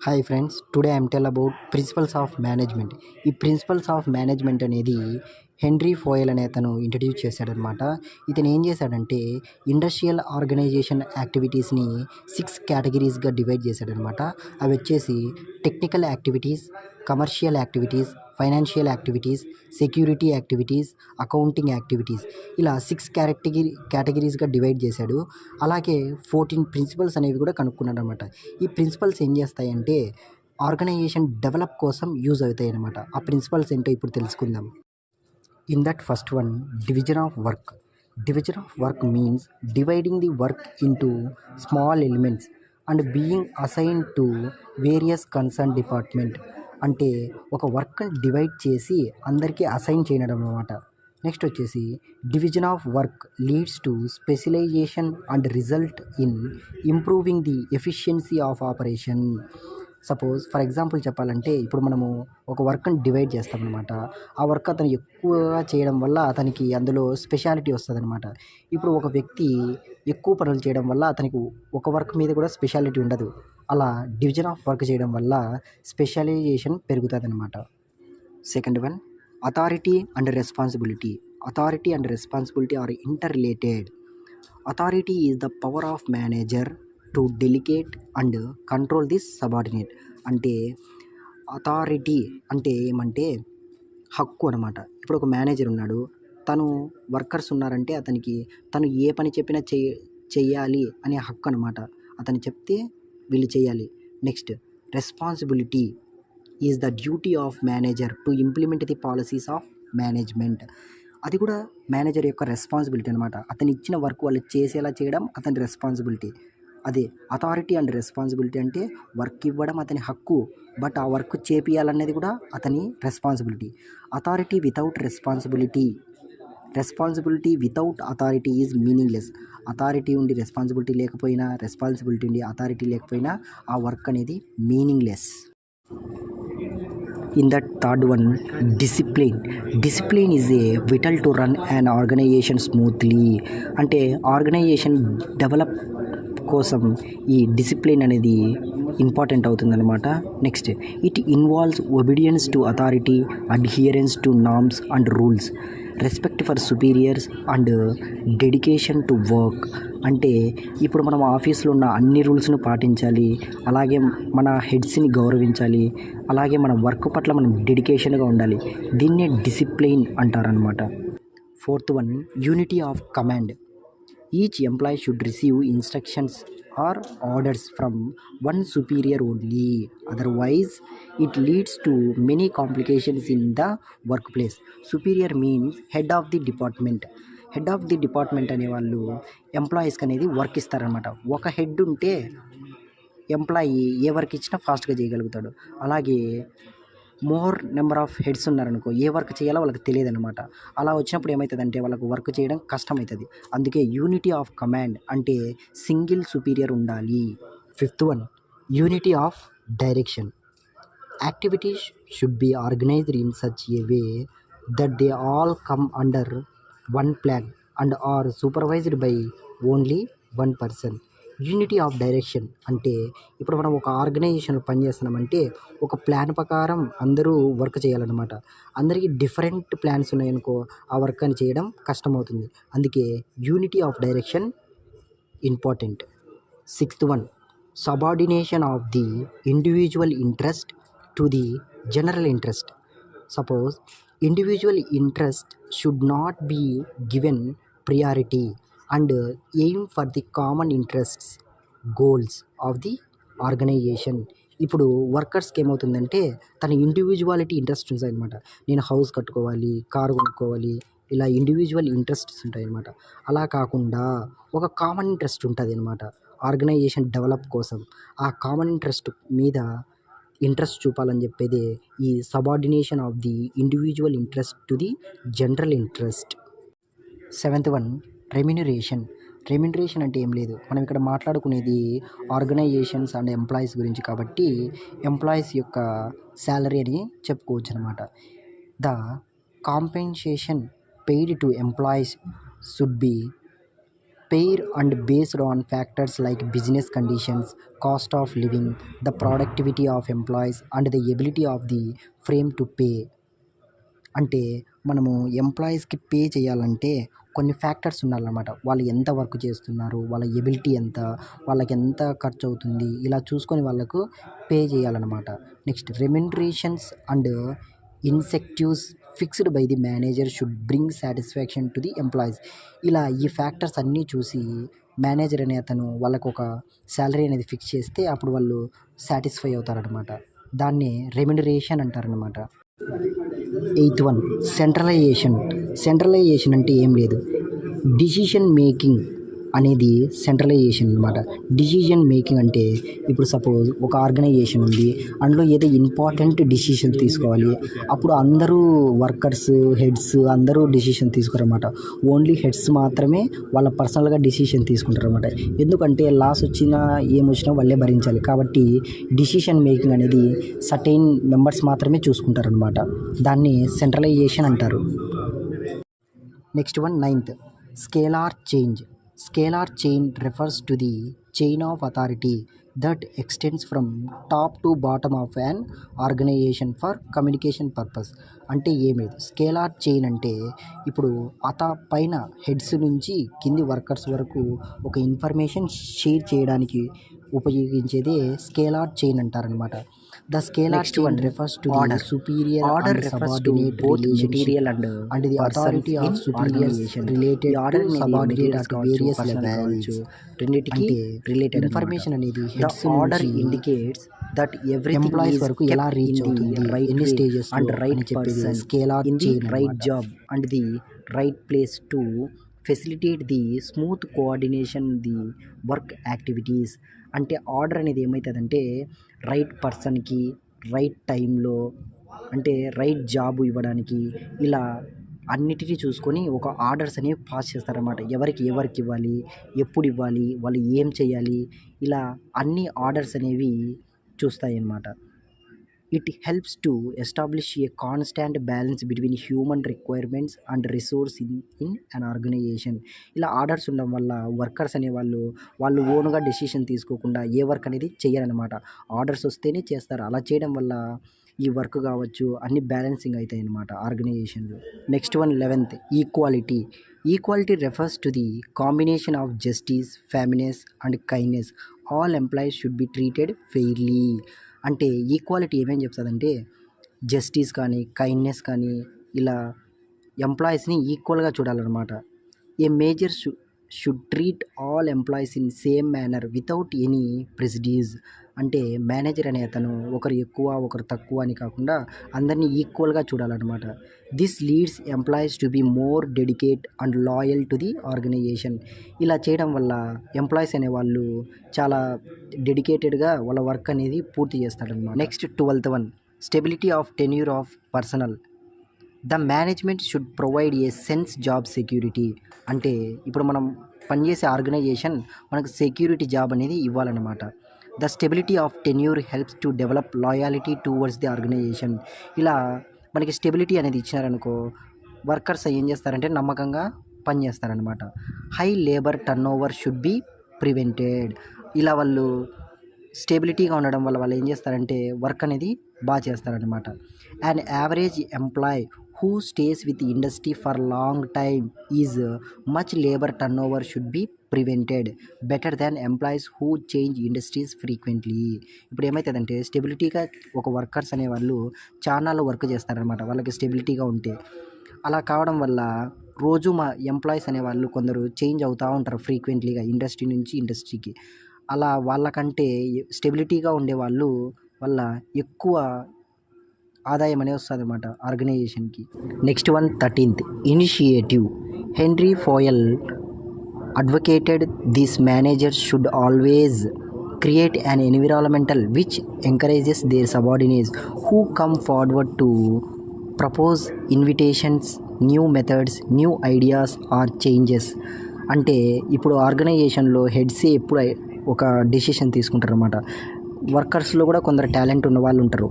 Hi friends, today I'm tell about principles of management. ఈ principles of management అనేది Henry Fayol అనే అతను introduce చేశాడనమాట. ఇతను ఏం చేశాడంటే ఇండస్ట్రియల్ ఆర్గనైజేషన్ యాక్టివిటీస్ని 6 కేటగిరీస్గా డివైడ్ చేశాడనమాట. అవి వచ్చేసి technical activities, commercial activities, financial activities, security activities, accounting activities, ఇలా 6 కేటగిరీస్గా డివైడ్ చేశాడు. అలాగే 14 ప్రిన్సిపల్స్ అనేవి కూడా కనుక్కున్నాడు అనమాట. ఈ ప్రిన్సిపల్స్ ఏం చేస్తాయంటే ఆర్గనైజేషన్ డెవలప్ కోసం యూజ్ అవుతాయి అనమాట. ఆ ప్రిన్సిపల్స్ ఏంటో ఇప్పుడు తెలుసుకుందాం. In that first one, division of work. Division of work means dividing the work into small elements and being assign to various concern department. అంటే ఒక వర్క్ని డివైడ్ చేసి అందరికీ అసైన్ చేయడం అనమాట. నెక్స్ట్ వచ్చేసి division of work leads to specialisation and result in improving the efficiency of operation. Suppose for example చెప్పాలంటే ఇప్పుడు మనము ఒక వర్క్ని డివైడ్ చేస్తామన్నమాట. ఆ వర్క్ అతను ఎక్కువగా చేయడం వల్ల అతనికి అందులో స్పెషాలిటీ వస్తుంది అనమాట. ఇప్పుడు ఒక వ్యక్తి ఎక్కువ పనులు చేయడం వల్ల అతనికి ఒక వర్క్ మీద కూడా స్పెషాలిటీ ఉండదు. అలా డివిజన్ ఆఫ్ వర్క్ చేయడం వల్ల స్పెషలైజేషన్ పెరుగుతుంది అనమాట. Second one, authority and responsibility. Authority and responsibility are inter related. Authority is the power of manager to delegate and control this subordinate. అంటే అథారిటీ అంటే ఏమంటే హక్కు అనమాట. ఇప్పుడు ఒక మేనేజర్ ఉన్నాడు, తను వర్కర్స్ ఉన్నారంటే అతనికి తను ఏ పని చెప్పినా చెయ్యాలి అనే హక్కు అనమాట. అతను చెప్తే వీళ్ళు చేయాలి. Next, responsibility is the duty of manager to implement the policies of management. అది కూడా మేనేజర్ యొక్క రెస్పాన్సిబిలిటీ అనమాట. అతను ఇచ్చిన వర్క్ వాళ్ళు చేసేలా చేయడం అతని రెస్పాన్సిబిలిటీ. అదే అథారిటీ అండ్ రెస్పాన్సిబిలిటీ అంటే వర్క్ ఇవ్వడం అతని హక్కు, బట్ ఆ వర్క్ చేపియాలనేది కూడా అతని responsibility. Authority without responsibility without authority is meaningless. Authority ఉండి రెస్పాన్సిబిలిటీ లేకపోయినా, రెస్పాన్సిబిలిటీ ఉండి అథారిటీ లేకపోయినా ఆ వర్క్ అనేది meaningless. In that third one, discipline. Discipline is a vital to run an organisation smoothly. అంటే ఆర్గనైజేషన్ డెవలప్ కోసం ఈ డిసిప్లిన్ అనేది ఇంపార్టెంట్ అవుతుందన్నమాట. Next, it involves obedience to authority, adherence to norms and rules, respect for superiors and dedication to work. అంటే ఇప్పుడు మనం ఆఫీస్లో ఉన్న అన్ని రూల్స్ను పాటించాలి, అలాగే మన హెడ్స్ని గౌరవించాలి, అలాగే మన వర్క్ పట్ల మనం డెడికేషన్గా ఉండాలి. దీన్నే డిసిప్లిన్ అంటారనమాట. Fourth one, unity of command. Each employee should receive instructions or orders from one superior only, otherwise it leads to many complications in the workplace. Superior means head of the department. Head of the department అనేవాళ్ళు ఎంప్లాయీస్కి అనేది work ఇస్తారనమాట. ఒక head ఉంటే employee ఏ work ఇచ్చినా ఫాస్ట్గా చేయగలుగుతాడు. అలాగే మోర్ నెంబర్ ఆఫ్ హెడ్స్ ఉన్నారనుకో, ఏ వర్క్ చేయాలో వాళ్ళకి తెలియదు అనమాట. అలా వచ్చినప్పుడు ఏమవుతుందంటే వాళ్ళకు వర్క్ చేయడం కష్టమవుతుంది. అందుకే యూనిటీ ఆఫ్ కమాండ్ అంటే సింగిల్ సుపీరియర్ ఉండాలి. Fifth one, unity of direction. Activities should be organised in such a way that they all come under one plan and are supervised by only one person. Unity of direction అంటే ఇప్పుడు మనం ఒక ఆర్గనైజేషన్లో పనిచేస్తున్నామంటే ఒక plan ప్రకారం అందరూ work చేయాలన్నమాట. అందరికీ డిఫరెంట్ ప్లాన్స్ ఉన్నాయనుకో, ఆ వర్క్ అని చేయడం కష్టమవుతుంది. అందుకే unity of direction important. Sixth one, subordination of the individual interest to the general interest. Suppose individual interest should not be given priority and aim for the common interests goals of the organization. ఇప్పుడు వర్కర్స్కి ఏమవుతుందంటే తన individuality interest ఉంటాయి అనమాట. నేను house కట్టుకోవాలి, car కొనుక్కోవాలి, ఇలా individual interests ఉంటాయి అనమాట. అలా కాకుండా ఒక కామన్ ఇంట్రెస్ట్ ఉంటుంది అనమాట ఆర్గనైజేషన్ డెవలప్ కోసం. ఆ కామన్ ఇంట్రెస్ట్ మీద ఇంట్రెస్ట్ చూపాలని చెప్పేదే ఈ subordination of the individual interest to the general interest. Seventh one, remuneration. Remuneration అంటే ఏం లేదు, మనం ఇక్కడ మాట్లాడుకునేది ఆర్గనైజేషన్స్ అండ్ ఎంప్లాయీస్ గురించి కాబట్టి ఎంప్లాయీస్ యొక్క శాలరీ అని చెప్పుకోవచ్చు అనమాట. The compensation paid to employees should B pair and based on factors like business conditions, cost of living, the productivity of employees and the ability of the frame to pay. అంటే మనము ఎంప్లాయీస్కి pay చేయాలంటే కొన్ని factors ఉండాలన్నమాట. వాళ్ళు ఎంత work చేస్తున్నారు, వాళ్ళ ఎబిలిటీ ఎంత, వాళ్ళకి ఎంత ఖర్చు అవుతుంది, ఇలా చూసుకొని వాళ్ళకు పే చేయాలన్నమాట. Next remunerations and incentives fixed by the manager should bring satisfaction to the employees. ఇలా ఈ ఫ్యాక్టర్స్ అన్నీ చూసి మేనేజర్ అనే అతను వాళ్ళకు ఒక శాలరీ అనేది ఫిక్స్ చేస్తే అప్పుడు వాళ్ళు సాటిస్ఫై అవుతారనమాట. దాన్ని రెమ్యునరేషన్ అంటారనమాట. ఎయిత్ వన్, సెంట్రలైజేషన్ అంటే ఏం లేదు, డిసిషన్ మేకింగ్ అనేది సెంట్రలైజేషన్ అనమాట. డిసిషన్ మేకింగ్ అంటే ఇప్పుడు సపోజ్ ఒక ఆర్గనైజేషన్ ఉంది, అందులో ఏదో ఇంపార్టెంట్ డిసిషన్ తీసుకోవాలి. అప్పుడు అందరూ వర్కర్స్, హెడ్స్ అందరూ డిసిషన్ తీసుకోరన్నమాట. ఓన్లీ హెడ్స్ మాత్రమే వాళ్ళ పర్సనల్గా డిసిషన్ తీసుకుంటారన్నమాట. ఎందుకంటే లాస్ వచ్చినా ఏమొచ్చినా వాళ్ళే భరించాలి. కాబట్టి డిసిషన్ మేకింగ్ అనేది సర్టెన్ మెంబర్స్ మాత్రమే చూసుకుంటారనమాట. దాన్ని సెంట్రలైజేషన్ అంటారు. Next one, ninth, Scalar chain refers to the chain of authority that extends from top to bottom of an organization for communication purpose. అంటే ఏమి లేదు, స్కేలార్ చైన్ అంటే ఇప్పుడు పైన హెడ్స్ నుంచి కింది వర్కర్స్ వరకు ఒక ఇన్ఫర్మేషన్ షేర్ చేయడానికి ఉపయోగించేదే స్కేలార్ చైన్ అంటారనమాట. The scalar chain refers to the superior and subordinate relationship and the authority of superiors related to subordinate at various levels. రెండిటికి రిలేటెడ్ ఇన్ఫర్మేషన్ అనేది heads order indicates that everything employees వరకు ఎలా reach అవుతుంది, ఎన్ని stages and right చెప్పేది scalar chain, right job and the right place to facilitate the smooth coordination the work activities. అంటే order అనేది ఏమవుతుందంటే రైట్ పర్సన్కి రైట్ టైంలో అంటే రైట్ జాబ్ ఇవ్వడానికి ఇలా అన్నిటినీ చూసుకొని ఒక ఆర్డర్స్ అనేవి పాస్ చేస్తారన్నమాట. ఎవరికి ఇవ్వాలి, ఎప్పుడు ఇవ్వాలి, వాళ్ళు ఏం చేయాలి, ఇలా అన్ని ఆర్డర్స్ అనేవి చూస్తాయి అన్నమాట. It helps to establish a constant balance between human requirements and resource in an organisation. ఇలా ఆర్డర్స్ ఉండడం వల్ల వర్కర్స్ అనేవాళ్ళు వాళ్ళు ఓన్గా డెసిషన్ తీసుకోకుండా ఏ వర్క్ అనేది చేయరనమాట. ఆర్డర్స్ వస్తేనే చేస్తారు. అలా చేయడం వల్ల ఈ వర్క్ కావచ్చు అన్ని బ్యాలెన్సింగ్ అవుతాయి అన్నమాట ఆర్గనైజేషన్లో. Next one, 11th, equality refers to the combination of justice, fairness and kindness. All employees should be treated fairly. అంటే ఈక్వాలిటీ ఏమేమి చెప్తుందంటే జస్టిస్ కానీ కైండ్నెస్ కానీ ఇలా ఎంప్లాయీస్ని ఈక్వల్గా చూడాలన్నమాట. A major should treat all employees in same manner without any prejudice. అంటే మేనేజర్ అనే అతను ఒకరు ఎక్కువ ఒకరు తక్కువ అని కాకుండా అందరినీ ఈక్వల్గా చూడాలన్నమాట. This leads employees to be more dedicate and loyal to the organisation. ఇలా చేయడం వల్ల ఎంప్లాయీస్ అనేవాళ్ళు చాలా డెడికేటెడ్గా వాళ్ళ వర్క్ అనేది పూర్తి చేస్తారన్నమాట. Next 12th one, stability of tenure of personnel. The management should provide a sense job security. అంటే ఇప్పుడు మనం పనిచేసే ఆర్గనైజేషన్ మనకు సెక్యూరిటీ జాబ్ అనేది ఇవ్వాలన్నమాట. The stability of tenure helps to develop loyalty towards the organisation. ఇలా మనకి స్టెబిలిటీ అనేది ఇచ్చినారనుకో వర్కర్స్ ఏం చేస్తారంటే నమ్మకంగా పనిచేస్తారనమాట. High labour turnover should be prevented. ఇలా వాళ్ళు స్టెబిలిటీగా ఉండడం వల్ల వాళ్ళు ఏం చేస్తారంటే వర్క్ అనేది బాగా చేస్తారనమాట. And average employee who stays with the industry for long time is much labor turnover should be prevented better than employees who change industries frequently. ఇప్పుడు ఏమవుతుందంటే స్టెబిలిటీగా ఒక వర్కర్స్ అనేవాళ్ళు చాలాలో వర్క్ చేస్తారనమాట వాళ్ళకి స్టెబిలిటీగా ఉంటే. అలా కావడం వల్ల రోజు మా ఎంప్లాయీస్ అనేవాళ్ళు కొందరు చేంజ్ అవుతూ ఉంటారు ఫ్రీక్వెంట్లీగా ఇండస్ట్రీ నుంచి ఇండస్ట్రీకి. అలా వాళ్ళకంటే స్టెబిలిటీగా ఉండేవాళ్ళు వల్ల ఎక్కువ ఆదాయం అనేది వస్తుంది అన్నమాట ఆర్గనైజేషన్కి. Next one, 13th, initiative. Henry Fayol advocated these managers should always create an environment which encourages their subordinates who come forward to propose invitations, new methods, new ideas or changes. అంటే ఇప్పుడు ఆర్గనైజేషన్లో హెడ్సే ఎప్పుడు ఒక డెసిషన్ తీసుకుంటారు అన్నమాట. వర్కర్స్లో కూడా కొందరు talent ఉన్న వాళ్ళు ఉంటారు.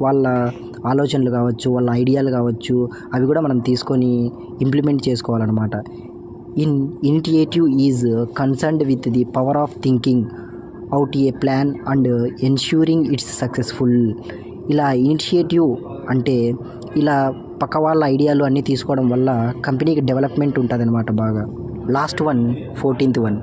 వాళ్ళ ఆలోచనలు కావచ్చు వాళ్ళ ఐడియాలు కావచ్చు అవి కూడా మనం తీసుకొని ఇంప్లిమెంట్ చేసుకోవాలన్నమాట. Initiative is concerned with the power of thinking out a plan and ensuring it's successful. ఇలా ఇనిషియేటివ్ అంటే ఇలా పక్క వాళ్ళ ఐడియాలు అన్నీ తీసుకోవడం వల్ల కంపెనీకి డెవలప్మెంట్ ఉంటుంది అనమాట బాగా. Last one 14th one,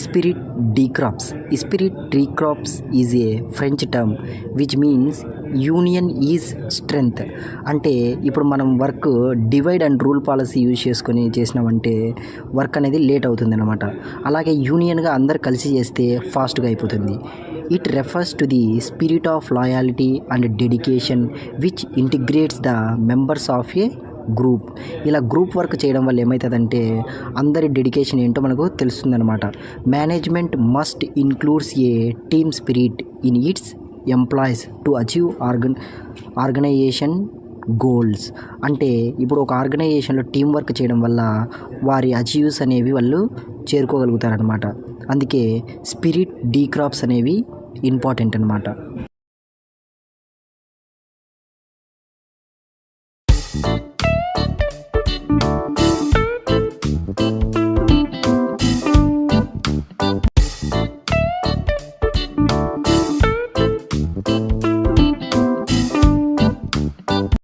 spirit de corps. Spirit de corps is a French term which means union is strength. అంటే ఇప్పుడు మనం work divide and rule policy use చేసుకొని చేసినామంటే వర్క్ అనేది లేట్ అవుతుంది అనమాట. అలాగే యూనియన్గా అందరు కలిసి చేస్తే ఫాస్ట్గా అయిపోతుంది. It refers to the spirit of loyalty and dedication which integrates the members of a group. ఇలా గ్రూప్ వర్క్ చేయడం వల్ల ఏమవుతుందంటే అందరి డెడికేషన్ ఏంటో మనకు తెలుస్తుందన్నమాట. Management must includes a team spirit in its employees to achieve organisation goals. అంటే ఇప్పుడు ఒక ఆర్గనైజేషన్లో టీం వర్క్ చేయడం వల్ల వారి అచీవ్స్ అనేవి వాళ్ళు చేరుకోగలుగుతారనమాట. అందుకే స్పిరిట్ డీక్రాప్స్ అనేవి ఇంపార్టెంట్ అనమాట.